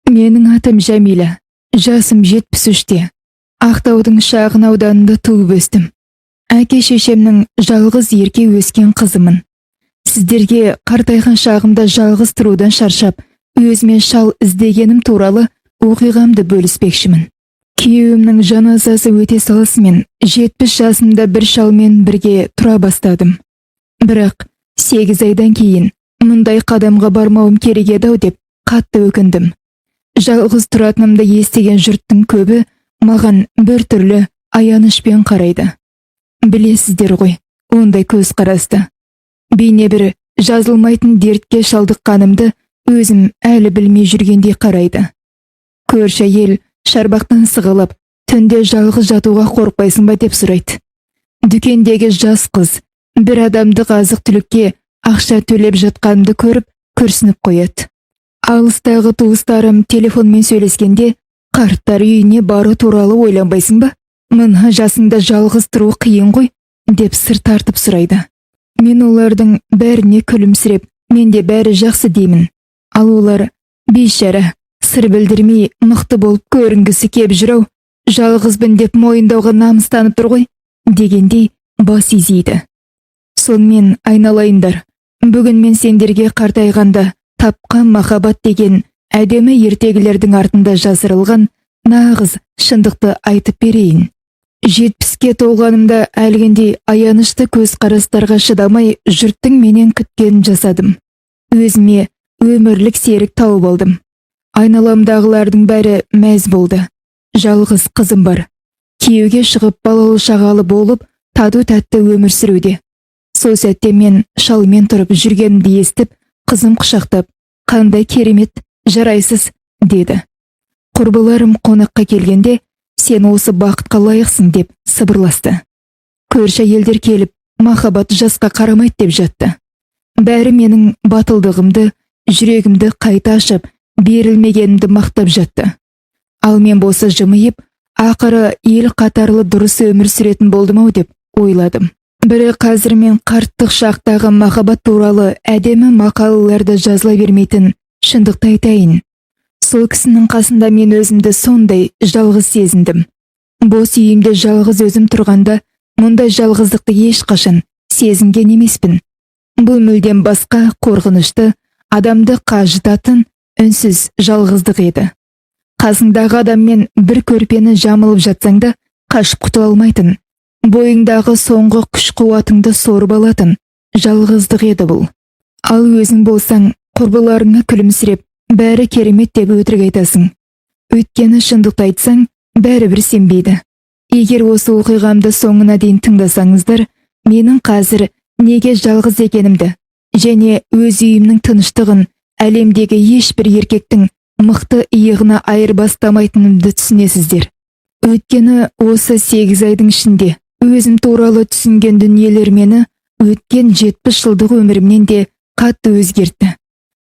Менің атым Жәмила. Жасым 73-те. Ақтаудың шағын ауданында туып өстім. Әке-шешемнің жалғыз ерке өскен қызымын. Сіздерге қартайған шағымда жалғыз тұрудан шаршап, өзіме шал іздегенім туралы оқиғамды бөліспекшімін. Күйеуімнің жаназасы өте салысымен 70 жасымда бір шалмен бірге тұра бастадым. Бірақ 8 айдан кейін мұндай қадамға бармауым керек еді-ау деп қатты өкіндім. Жалғыз тұратынымды естіген жұрттың көбі маған бір түрлі аянышпен қарайды. Білесіздер ғой, ондай көз қарасты. Бейне бір жазылмайтын дертке шалдыққанымды өзім әлі білмей жүргендей қарайды. Көрші әйел шарбақтан сығылып, түнде жалғыз жатуға қорықпайсың ба деп сұрайды. Дүкендегі жас қыз бір адамдық азық-түлікке ақша төлеп жатқанымды көріп, күрсініп қояды. Алыстағы туыстарым телефонмен сөйлескенде, қарттар үйіне бару туралы ойланбайсың ба? Мына жасыңда жалғыз тұру қиын ғой, деп сыр тартып сұрайды. Мен олардың бәріне күлімсіреп, менде бәрі жақсы деймін. Ал олар, бейшара, сыр білдірмей мықты болып көрінгісі кеп жүрау, жалғызбын деп мойындауға намыстанып тұр ғой, дегендей бас изейді. Сонымен айналайындар, бүгін мен сендерге қартайғанда тапқан махаббат деген әдемі ертегілердің артында жасырылған нағыз шындықты айтып берейін. 70-ке толғанымда әлгіндей аянышты көз қарастарға шыдамай жұрттың менен күткенін жасадым. Өзіме өмірлік серік тауып алдым. Айналамдағылардың бәрі мәз болды. Жалғыз қызым бар. Күйеуге шығып балалы шағалы болып, тату-тәтті өмір сүруде. Сол сәтте мен шалмен тұрып жүргенімді естіп, қызым құшақтап, қандай керемет, жарайсыз, деді. Құрбыларым қонаққа келгенде, сен осы бақытқа лайықсың деп сыбырласты. Көрші әйелдер келіп, махаббат жасқа қарамайды деп жатты. Бәрі менің батылдығымды, жүрегімді қайта ашып, берілмегенімді мақтап жатты. Ал мен болса жымиып, ақыры ел қатарлы дұрыс өмір сүретін болдым-ау деп ойладым. Бірі қазір мен қарттық шақтағы махаббат туралы әдемі мақалаларды жазыла бермейтін шындықты айтайын. Сол кісінің қасында мен өзімді сондай жалғыз сезіндім. Бос үйімде жалғыз өзім тұрғанда, мұндай жалғыздықты ешқашан сезінген емеспін. Бұл мүлдем басқа, қорқынышты, адамды қажытатын үнсіз жалғыздық еді. Қасыңдағы адаммен бір көрпені жамылып жатсаң да қашып құтыла алмайтын, бойыңдағы соңғы күш-қуатыңды сорып алатын жалғыздық еді бұл. Ал өзің болсаң, құрбыларыңа күлімсіреп, бәрі керемет деп өтірік айтасың. Өйткені шындықты айтсаң, бәрібір сенбейді. Егер осы оқиғамды соңына дейін тыңдасаңыздар, менің қазір неге жалғыз екенімді және өз үйімнің тыныштығын әлемдегі ешбір еркектің мықты иығына айырбастамайтынымды түсінесіздер. Өйткені осы 8 айдың ішінде өзім туралы түсінген дүниелер мені өткен 70 жылдық өмірімнен де қатты өзгертті.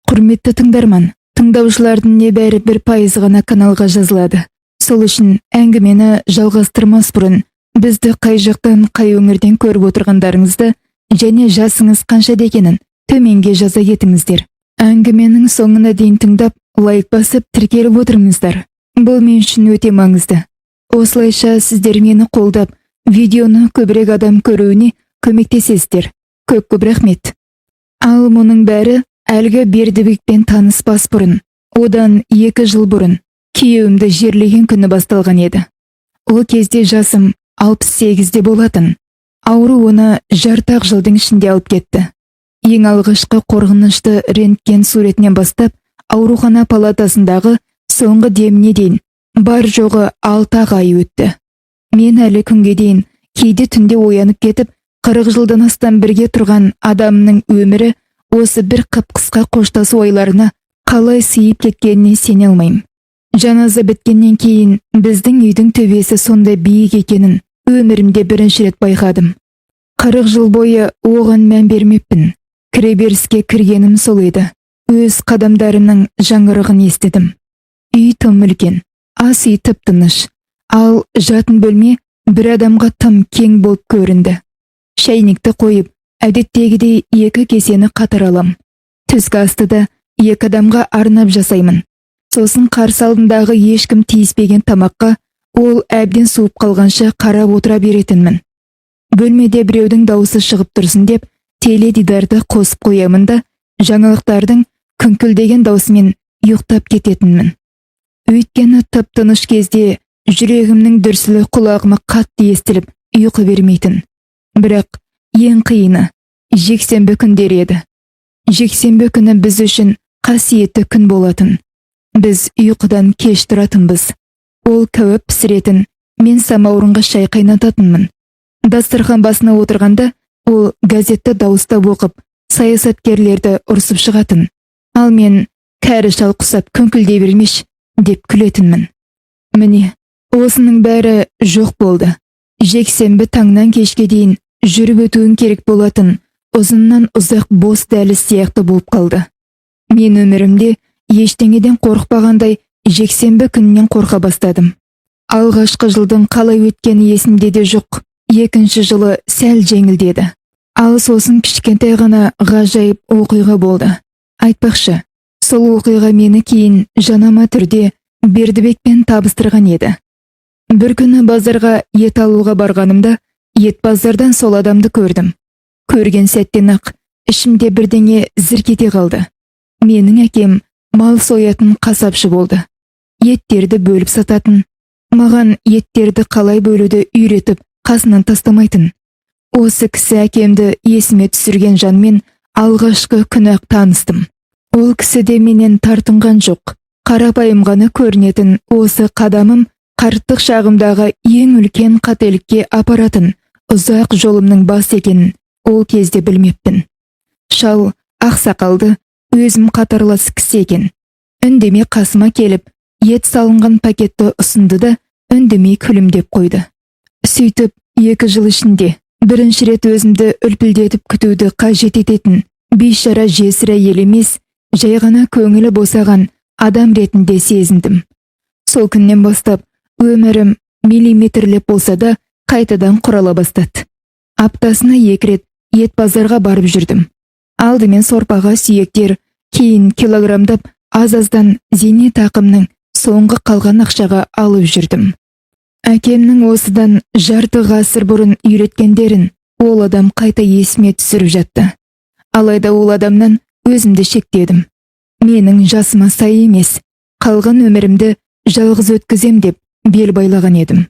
Құрметті тыңдарман, тыңдаушылардың небәрі 1% ғана каналға жазылады. Сол үшін әңгімені жалғастырмас бұрын бізді қай жақтан, қай өңірден көріп отырғандарыңызды және жасыңыз қанша дегенін төменге жаза кетіңіздер. Әңгіменің соңына дейін тыңдап, лайк басып, тіркеліп отырыңыздар. Бұл мен үшін өте маңызды. Осылайша сіздер мені қолдап, видеоны көбірек адам көруіне көмектесесіздер. Көп рахмет. Ал мұның бәрі әлгі Бердібекпен таныспас бұрын, одан 2 жыл бұрын күйеуімді жерлеген күні басталған еді. Ол кезде жасым 68-де болатын. Ауру оны жартақ жылдың ішінде алып кетті. Ең алғашқы қорғынышты рентген суретінен бастап, аурухана палатасындағы соңғы деміне дейін бар жоғы 6 ай өтті. Мен әлі күнге дейін кейде түнде оянып кетіп, 40 жылдан астам бірге тұрған адамның өмірі осы бір қып-қысқа қоштасу айларына қалай сыйып кеткеніне сене алмаймын. Жаназа біткеннен кейін біздің үйдің төбесі сондай биік екенін өмірімде бірінші рет байқадым. 40 жыл бойы оған мән бермеппін. Кіреберіске кіргенім сол еді. Өз қадамдарымның жаңғырығын естідім. Үй тым үлкен, ас үй тып-тыныш, ал жатын бөлме бір адамға тым кең болып көрінді. Шайникті қойып, әдеттегідей 2 кесені қатар алам. Түскі асты да 2 адамға арнап жасаймын. Сосын қарсы алдындағы ешкім тиіспеген тамаққа ол әбден суып қалғанша қарап отыра беретінмін. Бөлмеде біреудің дауысы шығып тұрсын деп, теледидарды қосып қоямын да, жаңалықтардың күңкілдеген даусымен ұйықтап кететінмін. Өйткені тып-тыныш кезде жүрегімнің дүрсілі құлағыма қатты естіліп, ұйқы бермейтін. Бірақ ең қиыны жексенбі күндері еді. Жексенбі күні біз үшін қасиетті күн болатын. Біз ұйқыдан кеш тұратынбыз. Ол кәуіп пісіретін, мен самаурынға шай қайнататынмын. Дастархан басына отырғанда, ол газетті дауыстап оқып, саясаткерлерді ұрсып шығатын. Ал мен кәрі шал құсап күңкілдей бермеш деп күлетінмін. Міне, осының бәрі жоқ болды. Жексенбі таңнан кешке дейін жүріп өтуін керек болатын ұзыннан ұзақ бос дәліз сияқты болып қалды. Мен өмірімде ештеңеден қорықпағандай жексенбі күннен қорқа бастадым. Алғашқы жылдың қалай өткені есімде де жоқ. Екінші жылы сәл жеңілдеді. Ал сосын кішкентай ғана ғажайып оқиға болды. Айтпақшы, сол оқиға мені кейін жанама түрде Бердібекпен табыстырған еді. Бір күні базарға ет алуға барғанымда, ет базардан сол адамды көрдім. Көрген сәттен-ақ ішімде бірдеңе зірк ете қалды. Менің әкем мал соятын қасапшы болды. Еттерді бөліп сататын. Маған еттерді қалай бөлуді үйретіп, қасынан тастамайтын. Осы кісі әкемді есіме түсірген жанмен алғашқы күні-ақ таныстым. Ол кісі де менен тартынған жоқ. Қарапайым ғана көрінетін осы қадамым қарттық шағымдағы ең үлкен қателікке апаратын ұзақ жолымның бас екенін ол кезде білмеппін. Шал ақсақалды өзім қатарлас кісі екен. Үндемей қасыма келіп, ет салынған пакетті ұсынды да, үндемей күлімдеп қойды. Сөйтіп, 2 жыл ішінде бірінші рет өзімді үлпілдетіп күтуді қажет ететін бейшара жесір әйел емес, жай ғана көңілі босаған адам ретінде сезіндім. Сол күннен бастап өмірім миллиметрлеп болса да қайтадан құрала бастады. Аптасына 2 рет ет базарға барып жүрдім. Алдымен сорпаға сүйектер, кейін килограмдап аз-аздан зейнетақымның соңғы қалған ақшаға алып жүрдім. Әкемнің осыдан жарты ғасыр бұрын үйреткендерін ол адам қайта есіме түсіріп жатты. Алайда ол адамнан өзімді шектедім. Менің жасыма сай емес, қалған өмірімді жалғыз өткізем деп бел байлаған едім.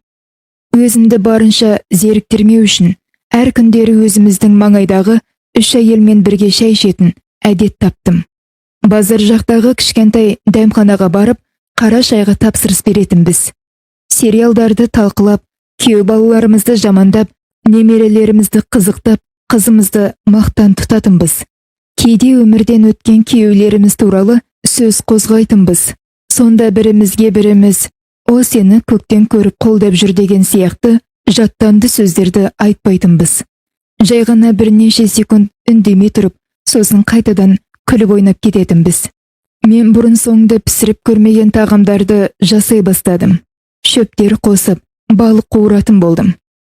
Өзімді барынша зеріктірмеу үшін әр күндері өзіміздің маңайдағы 3 әйелмен бірге шай ішетін әдет таптым. Базар жақтағы кішкентай дәмханаға барып, қара шайға тапсырыс беретінбіз. Сериалдарды талқылап, күйеу балаларымызды жамандап, немерелерімізді қызықтап, қызымызды мақтан тұтатынбыз. Кейде өмірден өткен күйеулеріміз туралы сөз қозғайтынбыз. Сонда бірімізге біріміз, о сені көктен көріп қолдап жүр деген сияқты жаттанды сөздерді айтпайтынбыз. Жай ғана бірнеше секунд үндемей тұрып, сосын қайтадан күліп ойнап кететінбіз. Мен бұрын соңды пісіріп көрмеген тағамдарды жасай бастадым. Шөптер қосып, балық қуыратын болдым.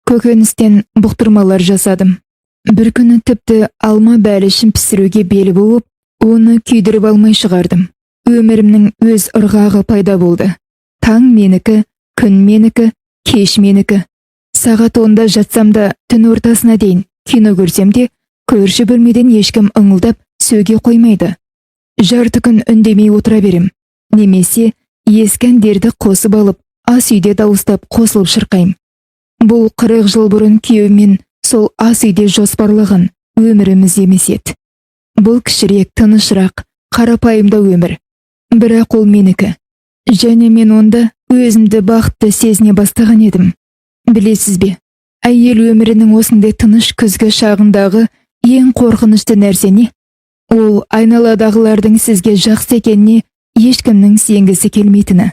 Көкөністен бұқтырмалар жасадым. Бір күні тіпті алма бәлішін пісіруге бел буып, оны күйдіріп алмай шығардым. Өмірімнің өз ырғағы пайда болды. Таң менікі, күн менікі, кеш менікі. Сағат 10-да жатсам да, түн ортасына дейін кино көрсем де, көрші бөлмеден ешкім ыңылдап сөге қоймайды. Жарты күн үндемей отыра берем. Немесе ескі әндерді қосып алып, ас үйде дауыстап қосылып шырқайым. Бұл 40 жыл бұрын күйеумен сол ас үйде жоспарлаған өміріміз емес еді. Бұл кішірек, тынышырақ, қарапайымдау өмір. Бірақ ол менікі. Және мен онда өзімді бақытты сезіне бастаған едім. Білесіз бе, әйел өмірінің осындай тыныш күзгі шағындағы ең қорқынышты нәрсе не? Ол айналадағылардың сізге жақсы екеніне ешкімнің сенгісі келмейтіні.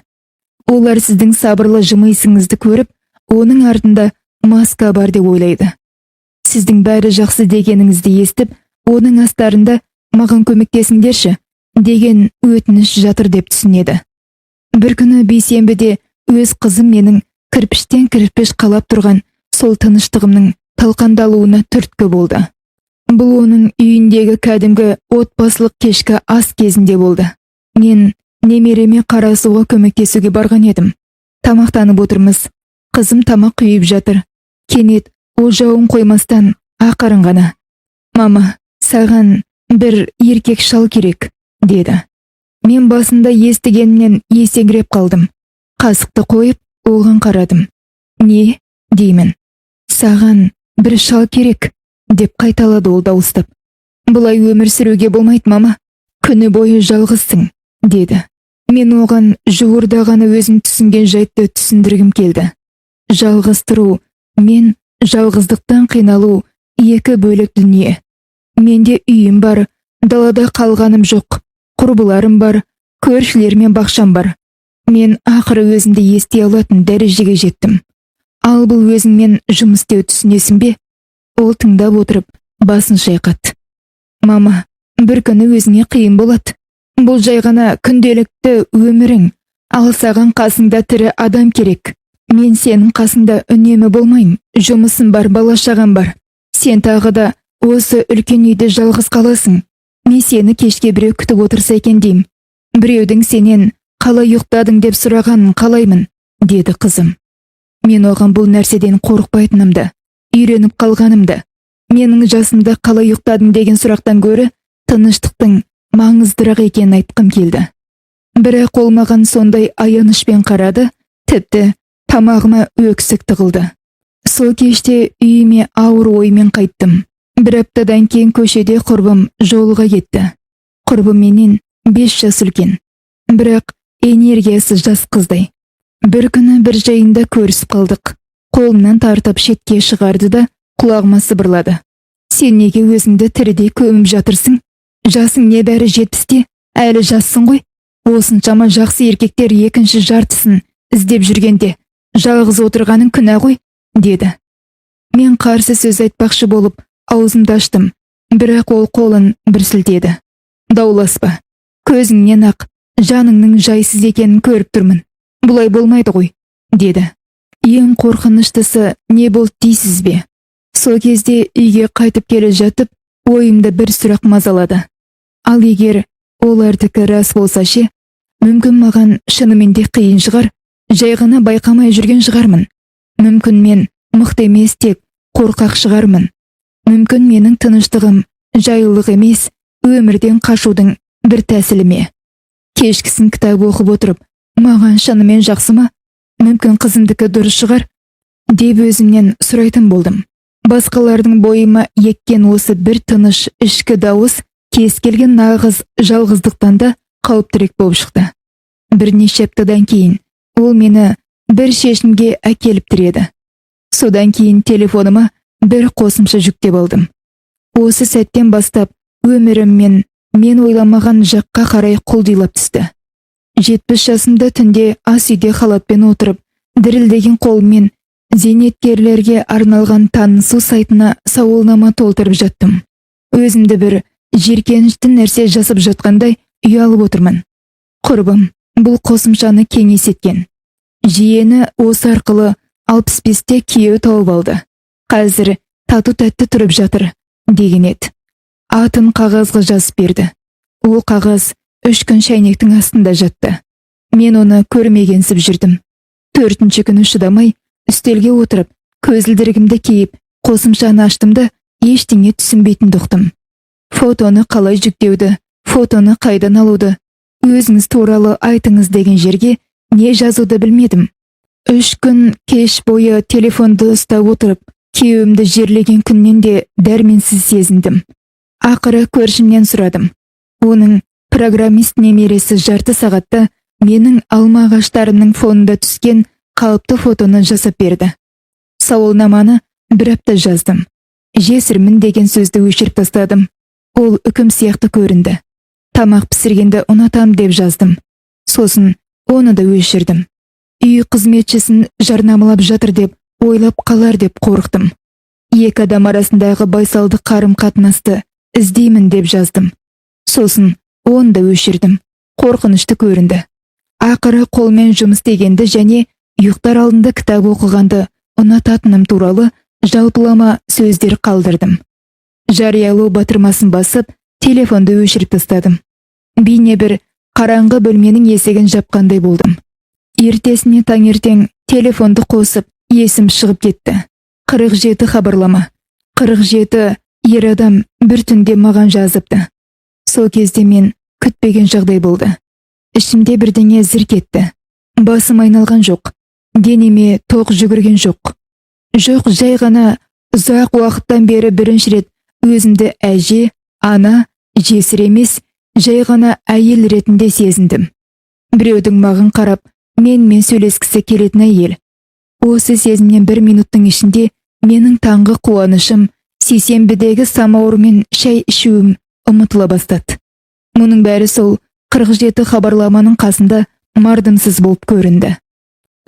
Олар сіздің сабырлы жымиысыңызды көріп, оның артында маска бар деп ойлайды. Сіздің бәрі жақсы дегеніңізді естіп, оның астарында маған көмектесіңдерші деген өтініш жатыр деп түсінеді. Бір күні бейсенбіде өз қызым менің кірпіштен кірпіш қалап тұрған сол тыныштығымның талқандалуына түрткі болды. Бұл оның үйіндегі кәдімгі отбасылық кешкі ас кезінде болды. Мен немереме қара суға көмектесуге барған едім. Тамақтанып отырмыз. Қызым тамақ құйып жатыр. Кенет ол жауын қоймастан ақырын ғана: «Мама, саған бір еркек шал керек», деді. Мен басында естігеннен есеңгіреп қалдым. Қасықты қойып, оған қарадым. «Не?» деймін. «Саған бір шал керек», деп қайталады ол дауыстап. «Бұлай өмір сүруге болмайды, мама. Күні бойы жалғызсың», деді. Мен оған жуырда ғана өзім түсінген жайтты түсіндіргім келді. Жалғыз тұру мен жалғыздықтан қиналу екі бөлек дүние. Менде үйім бар, далада қалғаным жоқ, құрбыларым бар, көршілер мен бақшам бар. Мен ақыры өзімді ести алатын дәрежеге жеттім. Ал бұл өзіңмен жұмыс істеу түсінесің бе? Ол тыңдап отырып, басын шайқады. «Мама, бір күні өзіңе қиын болады. Бұл жай ғана күнделікті өмірің, ал саған қасыңда тірі адам керек. Мен сенің қасыңда үнемі болмайым. Жұмысым бар, бала-шағам бар. Сен тағы да осы үлкен үйде жалғыз қаласың. Мен сені кешке біреу күтіп отырса екен деймін. Біреудің сенен қалай ұйықтадың деп сұрағанын қалаймын», деді қызым. Мен оған бұл нәрседен қорықпайтынымды, үйреніп қалғанымды, менің жасымда қалай ұйықтадың деген сұрақтан гөрі тыныштықтың маңыздырақ екенін айтқым келді. Бірақ ол маған сондай аянышпен қарады, тіпті тамағыма өксік тығылды. Сол кеште үйіме ауыр оймен қайттым. Бір аптадан кейін көшеде құрбым жолға кетті. Құрбым менен 5 жас үлкен, бірақ энергиясы жас қыздай. Бір күні бір жайында көрісіп қалдық. Қолымнан тартып шетке шығарды да құлағыма сыбырлады: «Сен неге өзіңді тірідей көміп жатырсың? Жасың небәрі 70-те, әлі жассың ғой. Осыншама жақсы еркектер екінші жартысын іздеп жүргенде жалғыз отырғаның күнә ғой», деді. Мен қарсы сөз айтпақшы болып аузымды аштым, бірақ ол қолын бір сілтеді. «Дауласпа. Көзіңнен ақ жаныңның жайсыз екенін көріп тұрмын. Бұлай болмайды ғой», деді. Ең қорқыныштысы не болды дейсіз бе? Сол кезде үйге қайтып келе жатып, ойымда бір сұрақ мазалады. Ал егер олардікі рас болса ше, мүмкін маған шынымен де қиын шығар, жай ғана байқамай жүрген шығармын. Мүмкін мен мықты емес, тек қорқақ шығармын. Мүмкін менің тыныштығым жайлылық емес, өмірден қашудың бір тәсілі ме? Кешкісін кітап оқып отырып, маған шынымен жақсы ма? Мүмкін қызымдікі дұрыс шығар, деп өзімнен сұрайтын болдым. Басқалардың бойыма еккен осы бір тыныш ішкі дауыс кез келген нағыз жалғыздықтан да қауіптірек болып шықты. Бірнеше аптадан кейін ол мені бір шешімге әкеліп тіреді. Содан кейін телефоныма бір қосымша жүктеп алдым. Осы сәттен бастап өмірім мен ойламаған жаққа қарай құлдилап түсті. 70 жасымда түнде ас үйде халатпен отырып, дірілдеген қолмен зейнеткерлерге арналған танысу сайтына сауалнама толтырып жаттым. Өзімді бір жиіркенішті нәрсе жасап жатқандай ұялып отырмын. Құрбым бұл қосымшаны кеңес еткен. Жиені осы арқылы 65-те күйеу тауып алды. Қазір тату-тәтті тұрып жатыр, деген еді. Атын қағазға жазып берді. Ол қағаз 3 күн шәйнектің астында жатты. Мен оны көрмегенсіп жүрдім. 4-ші күні шыдамай, үстелге отырып, көзілдірігімді киіп, қосымшаны аштым да ештеңе түсінбейтін доқтым. Фотоны қалай жүктеуді, фотоны қайдан алуды, өзіңіз туралы айтыңыз деген жерге не жазуды білмедім. 3 күн кеш бойы телефонды ұстап отырып, күйеуімді жерлеген күннен де дәрменсіз сезіндім. Ақыры көршімнен сұрадым. Оның программист немересі жарты сағатта менің алма ағаштарымның фонында түскен қалыпты фотоны жасап берді. Сауалнаманы бір апта жаздым. Жесірмін деген сөзді өшіріп тастадым. Ол үкім сияқты көрінді. Тамақ пісіргенді ұнатам деп жаздым. Сосын оны да өшірдім. Үй қызметшісін жарнамалап жатыр деп ойлап қалар деп қорықтым. Екі адам арасындағы байсалды қарым-қатынасты іздеймін деп жаздым. Сосын оны да өшірдім. Қорқынышты көрінді. Ақыры қолмен жұмыс істегенді және ұйықтар алдында кітап оқығанды ұнататыным туралы жалпылама сөздер қалдырдым. Жариялау батырмасын басып, телефонды өшіріп тастадым. Бейне бір қараңғы бөлменің есігін жапқандай болдым. Ертесіне таңертең телефонды қосып, есім шығып кетті. 47 хабарлама. 47 ер адам бір түнде маған жазыпты. Сол кезде мен күтпеген жағдай болды. Ішімде бірдеңе зірк етті. Басым айналған жоқ. Денеме тоқ жүгірген жоқ. Жоқ, жай ғана ұзақ уақыттан бері бірінші рет өзімді әже, ана, жесір емес, жай ғана әйел ретінде сезіндім. Біреудің маған қарап, менімен сөйлескісі келетін әйел. Осы сезімнен 1 минуттың ішінде менің таңғы қуанышым, сейсенбідегі самауырмен шай ішуім ұмытыла бастады. Мұның бәрі сол 47 хабарламаның қасында мардымсыз болып көрінді.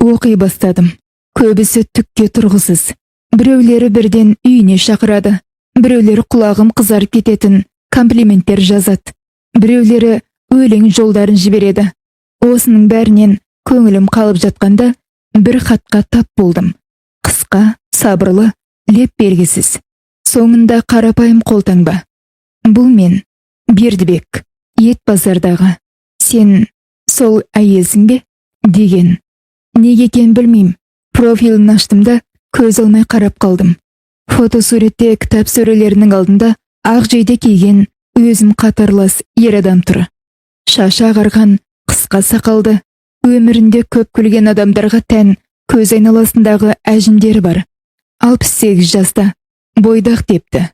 Оқи бастадым. Көбісі түкке тұрғысыз. Біреулері бірден үйіне шақырады. Біреулері құлағым қызарып кететін комплименттер жазады. Біреулері өлең жолдарын жібереді. Осының бәрінен көңілім қалып жатқанда бір хатқа тап болдым. Қысқа, сабырлы, леп белгісіз. Соңында қарапайым қолтаңба. Бұл мен, Бердібек, ет базардағы. Сен сол әйелсің бе? Деген. Неге екен білмеймін. Профилін аштым да көз алмай қарап қалдым. Фотосуретте кітап сөрелерінің алдында ақ жейде киген өзім қатарлас ер адам тұр. Шашы ағарған, қысқа сақалды, өмірінде көп күлген адамдарға тән көз айналасындағы әжімдері бар. 68 жаста, бойдақ депті.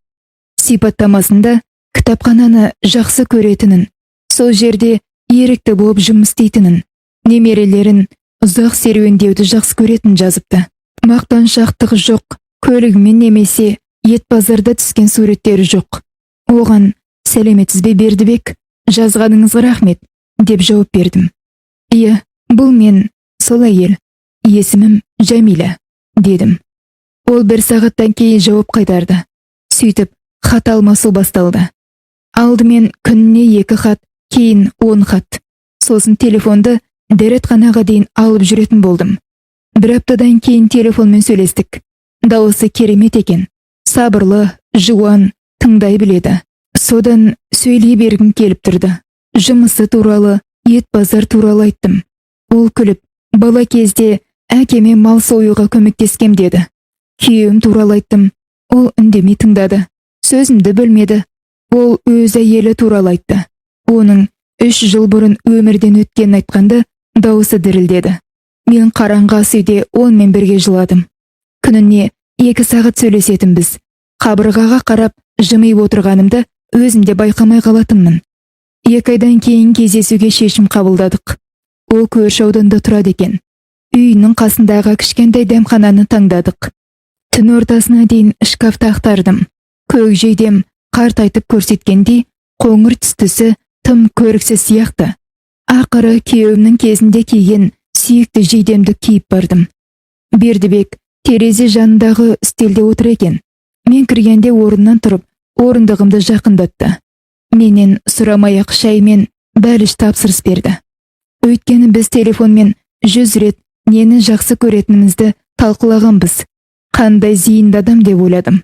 Сипаттамасында кітапхананы жақсы көретінін, сол жерде ерікті болып жұмыс істейтінін, немерелерін ұзақ серуендеуді жақсы көретін жазыпты. Мақтаншақтығы жоқ, көлігімен немесе ет базарда түскен суреттері жоқ. Оған сәлеметсіз бе Бердібек, жазғаныңызға рахмет, деп жауап бердім. Иә, бұл мен, сол әйел. Есімім Жәмила, дедім. Ол 1 сағаттан кейін жауап қайтарды. Сөйтіп, хат алмасу басталды. Алдымен күніне 2 хат, кейін 10 хат. Сосын телефонды дәретханаға дейін алып жүретін болдым. 1 аптадан кейін телефонмен сөйлестік. Дауысы керемет екен. Сабырлы, жуан, тыңдай біледі. Содан сөйлей бергім келіп тұрды. Жұмысы туралы, ет базар туралы айттым. Ол күліп, бала кезде әкеме мал союға көмектескем деді. Күйеуім туралы айттым. Ол үндемей тыңдады. Сөзімді бөлмеді. Ол өз әйелі туралы айтты. Оның 3 жыл бұрын өмірден өткен айтқанда дауысы дірілдеді. Мен қараңғы ас үйде онымен бірге жыладым. Күніне 2 сағат сөйлесетінбіз. Қабырғаға қарап жымиып отырғанымды өзімде байқамай қалатынмын. 2 айдан кейін кездесуге шешім қабылдадық. Ол көрші ауданда тұрады екен. Үйінің қасындағы кішкентай дәмхананы таңдадық. Түн ортасына дейін шкафты ақтардым. Көкжейдем қартайтып көрсеткендей, қоңыр түстісі тым көріксіз сияқты. Ақыры күйеуімнің кезінде киген сүйікті жейдемді киіп бардым. Бердібек терезе жанындағы үстелде отыр екен. Мен кіргенде орнынан тұрып, орындығымды жақындатты. Менен сұрамай-ақ шай мен бәліш тапсырыс берді. Өйткені біз телефонмен 100 рет нені жақсы көретінімізді талқылағанбыз. Қандай зейінді адам деп ойладым.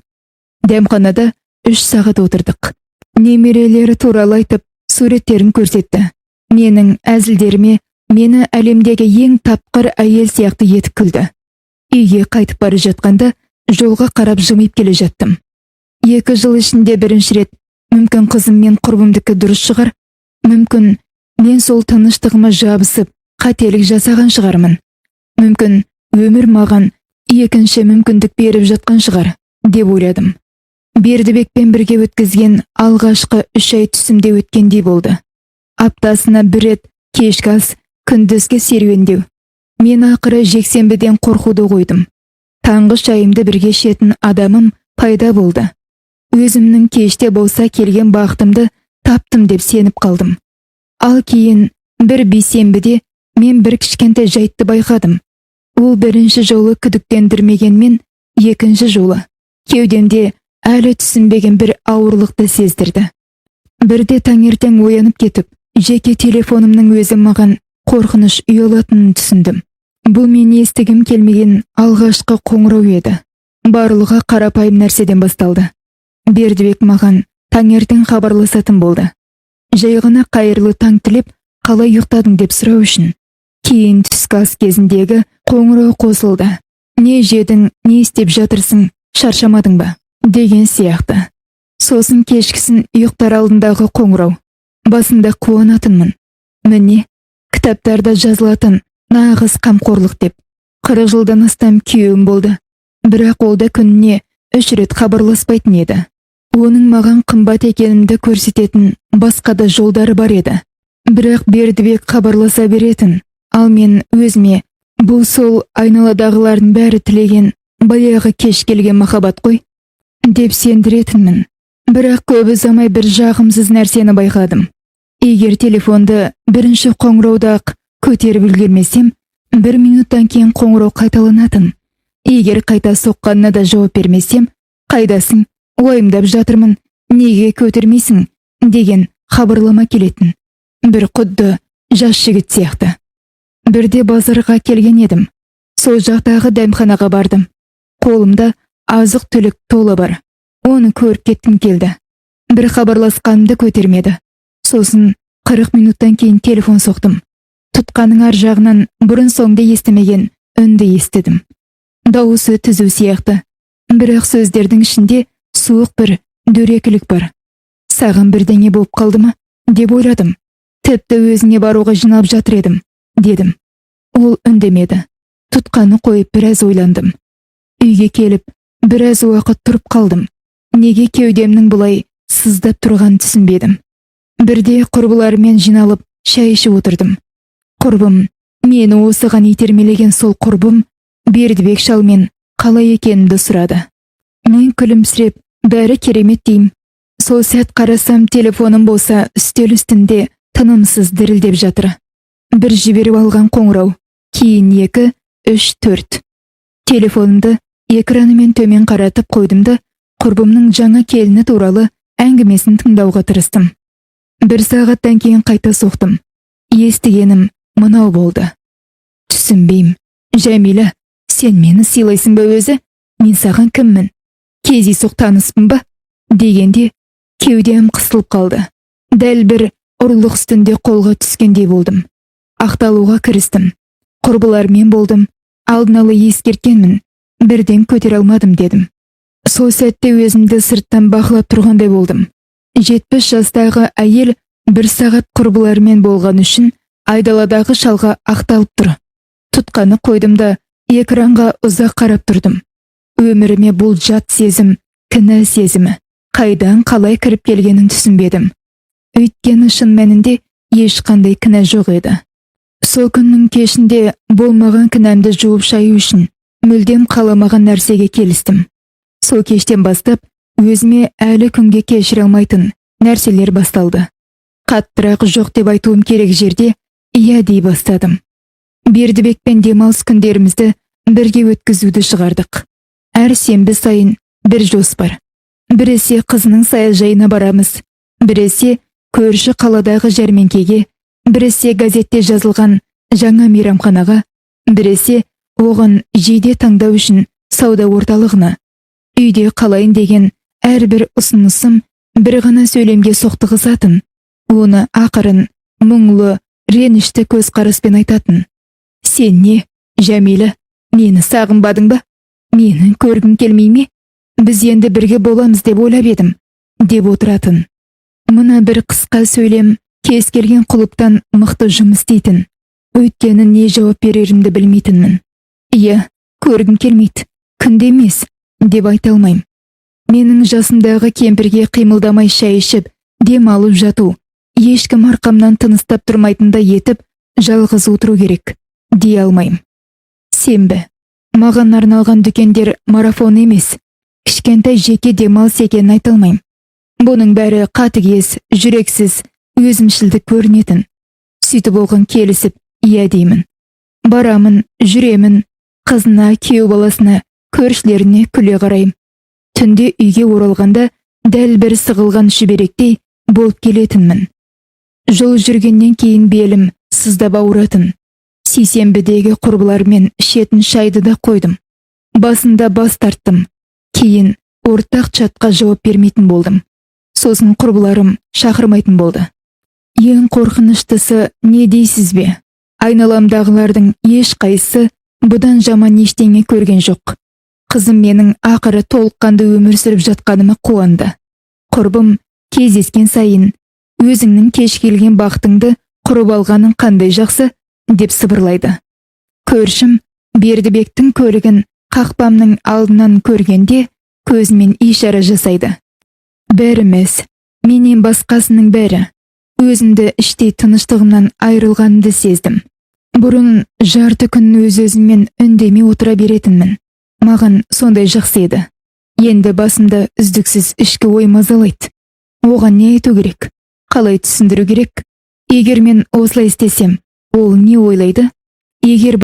Дәмханада 3 сағат отырдық. Немерелері туралы айтып, суреттерін көрсетті. Менің әзілдеріме мені әлемдегі ең тапқыр әйел сияқты етіп күлді. Үйге қайтып бара жатқанда жолға қарап жымиып келе жаттым. 2 жыл ішінде бірінші рет, мүмкін қызым мен құрбымдікі дұрыс шығар, мүмкін мен сол тыныштығыма жабысып қателік жасаған шығармын. Мүмкін өмір маған екінші мүмкіндік беріп жатқан шығар, деп ойладым. Бердібекпен бірге өткізген алғашқы 3 ай түсімде өткендей болды. Аптасына 1 рет кешкі ас, күндізгі серуендеу. Мен ақыры жексенбіден қорқуды қойдым. Таңғы шайымды бірге ішетін адамым пайда болды. Өзімнің кеште болса келген бақытымды таптым деп сеніп қалдым. Ал кейін бір бейсенбіде мен бір кішкентай жайтты байқадым. Ол бірінші жолы күдіктендірмегенмен, екінші жолы кеудемде әлі түсінбеген бір ауырлықты сездірді. Бірде таңертең оянып кетіп, жеке телефонымның өзі маған қорқыныш ұялатынын түсіндім. Бұл мен естігім келмеген алғашқы қоңырау еді. Барлығы қарапайым нәрседен басталды. Бердібек маған таңертең хабарласатын болды. Жай ғана қайырлы таң тілеп, қалай ұйықтадың деп сұрау үшін. Кейін түскі ас кезіндегі қоңырау қосылды. Не жедің, не істеп жатырсың, шаршамадың ба? Деген сияқты. Сосын кешкісін ұйықтар алдындағы қоңырау. Басында қуанатынмын. Міне, кітаптарда жазылатын нағыз қамқорлық деп. 40 жылдан астам күйеуім болды. Бірақ ол да күніне 3 рет хабарласпайтын еді. Оның маған қымбат екенімді көрсететін басқа да жолдары бар еді. Бірақ Бердібек хабарласа беретін. Ал мен өзіме, бұл сол айналадағылардың бәрі тілеген баяғы кеш келген махаббат қой, деп сендіретінмін. Бірақ көп ұзамай бір жағымсыз нәрсені байқадым. Егер телефонды бірінші қоңырауда-ақ көтеріп үлгермесем, 1 минуттан кейін қоңырау қайталанатын. Егер қайта соққанына да жауап бермесем, қайдасың, уайымдап жатырмын, неге көтермейсің, деген хабарлама келетін. Бір құдды жас жігіт сияқты. Бірде базарға келген едім. Сол жақтағы дәмханаға бардым. Қолымда азық-түлік толы бар. Оны көріп кеттім келді. Бір хабарласқанымды көтермеді. Сосын 40 минуттан кейін телефон соқтым. Тұтқаның ар жағынан бұрын соңды естімеген үнді естідім. Дауысы түзу сияқты. Бірақ сөздердің ішінде суық бір дөрекілік бар. Саған бірдеңе болып қалды ма? Деп ойладым. Тіпті өзіне баруға жинап жатыр едім, дедім. Ол үндемеді. Тұтқаны қойып біраз ойландым. Үйге келіп, біраз уақыт тұрып қалдым. Неге кеудемнің бұлай сыздап тұрған түсінбедім. Бірде құрбыларымен жиналып шай ішіп отырдым. Құрбым, мені осыған итермелеген сол құрбым Бердібек шалмен қалай екенімді сұрады. Мен күлімсіреп, бәрі керемет деймін. Сол сәт қарасам, телефоным болса үстел үстінде тынымсыз дірілдеп жатыр. Бір жіберіп алған қоңырау, кейін 2, 3, 4. Телефонымды экранымен төмен қаратып қойдым да, құрбымның жаңа келіні туралы әңгімесін тыңдауға тырыстым. 1 сағаттан кейін қайта соқтым. Естігенім мынау болды. Түсінбеймін. Жәмила, сен мені сыйлайсың ба өзі? Мен саған кіммін? Кездейсоқ таныспын ба? Дегенде кеудем қысылып қалды. Дәл бір ұрлық үстінде қолға түскендей болдым. Ақталуға кірістім. Құрбылармен болдым. Алдын ала ескерткенмін. Бірден көтере алмадым дедім. Сол сәтте өзімді сырттан бақылап тұрғандай болдым. 70 жастағы әйел 1 сағат құрбылармен болған үшін айдаладағы шалға ақталып тұр. Тұтқаны қойдым да экранға ұзақ қарап тұрдым. Өміріме бұл жат сезім, кінә сезімі қайдан қалай кіріп келгенін түсінбедім. Өйткені шын мәнінде ешқандай кінә жоқ еді. Сол күннің кешінде болмаған кінәмді жуып шаю үшін мүлдем қаламаған нәрсеге келістім. Сол кештен бастап өзіме әлі күнге кешіре алмайтын нәрселер басталды. Қаттырақ жоқ деп айтуым керек жерде иә дей бастадым. Бердібекпен демалыс күндерімізді бірге өткізуді шығардық. Әр сенбі сайын бір жоспар. Біресе қызының саяжайына барамыз, біресе көрші қаладағы жәрмеңкеге, біресе газетте жазылған жаңа мейрамханаға, біресе оған жейде таңдау үшін сауда орталығына. Үйде қалайын деген әрбір ұсынысым бір ғана сөйлемге соқтығысатын. Оны ақырын, мұңлы, ренішті көзқараспен айтатын. Сен не, Жәмила, мені сағынбадың ба? Менің көргім келмей ме? Біз енді бірге боламыз деп ойлап едім, деп отыратын. Мына бір қысқа сөйлем кез келген құлыптан мықты жұмыс істейтін. Өйткені не жауап берерімді білмейтінмін. Иә, көргім келмейді, күнде емес, деп айта алмаймын. Менің жасымдағы кемпірге қимылдамай шай ішіп, дем алып жату, ешкім арқамнан тыныстап тұрмайтындай етіп, жалғыз отыру керек, дей алмаймын. Сенбі, маған арналған дүкендер марафон емес, кішкентай жеке демалыс екенін айта алмаймын. Бұның бәрі қатыгез, жүрексіз, өзімшілдік көрінетін. Сөйтіп оған келісіп, иә деймін. Барамын, жүремін, қызына, күйеу баласына, көршілеріне күле қараймын. Түнде үйге оралғанда дәл бір сығылған шүберектей болып келетінмін. Жол жүргеннен кейін белім сыздап ауыратын. Сейсенбідегі құрбылармен ішетін шайды да қойдым. Басында бас тарттым. Кейін ортақ чатқа жауап бермейтін болдым. Сосын құрбыларым шақырмайтын болды. Ең қорқыныштысы не дейсіз бе? Айналамдағылардың ешқайсысы бұдан жаман ештеңе көрген жоқ. Қызым менің ақыры толыққанды өмір сүріп жатқаныма қуанды. Құрбым кездескен сайын, өзіңнің кеш келген бақытыңды құрып алғаның қандай жақсы, деп сыбырлайды. Көршім Бердібектің көлігін қақпамның алдынан көргенде көзімен ишара жасайды. Бәріміз, менен басқасының бәрі, өзімді іштей тыныштығымнан айырылғанымды сездім. Бұрын жарты күн өз-өзіммен үндемей отыра беретінмін. Маған сондай жақсы еді. Енді басымда үздіксіз ішкі ой мазалайды. Оған не айту керек? Қалай түсіндіру керек? Егер мен осылай істесем, ол не ойлайды? Егер